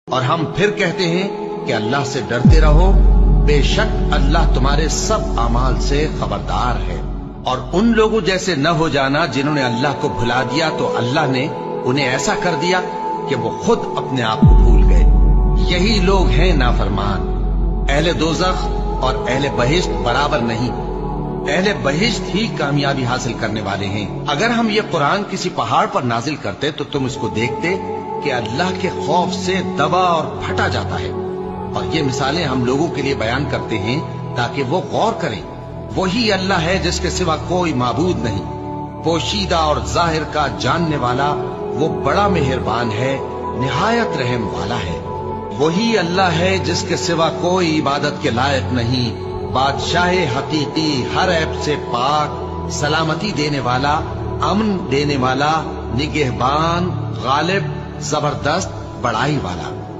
اور ہم پھر کہتے ہیں کہ اللہ سے ڈرتے رہو، بے شک اللہ تمہارے سب اعمال سے خبردار ہے۔ اور ان لوگوں جیسے نہ ہو جانا جنہوں نے اللہ کو بھلا دیا تو اللہ نے انہیں ایسا کر دیا کہ وہ خود اپنے آپ کو بھول گئے۔ یہی لوگ ہیں نافرمان۔ اہل دوزخ اور اہل بہشت برابر نہیں، اہل بہشت ہی کامیابی حاصل کرنے والے ہیں۔ اگر ہم یہ قرآن کسی پہاڑ پر نازل کرتے تو تم اس کو دیکھتے کہ اللہ کے خوف سے دبا اور پھٹا جاتا ہے۔ اور یہ مثالیں ہم لوگوں کے لیے بیان کرتے ہیں تاکہ وہ غور کریں۔ وہی اللہ ہے جس کے سوا کوئی معبود نہیں، پوشیدہ اور ظاہر کا جاننے والا، وہ بڑا مہربان ہے، نہایت رحم والا ہے۔ وہی اللہ ہے جس کے سوا کوئی عبادت کے لائق نہیں، بادشاہ حقیقی، ہر عیب سے پاک، سلامتی دینے والا، امن دینے والا، نگہبان، غالب، زبردست، بڑائی والا۔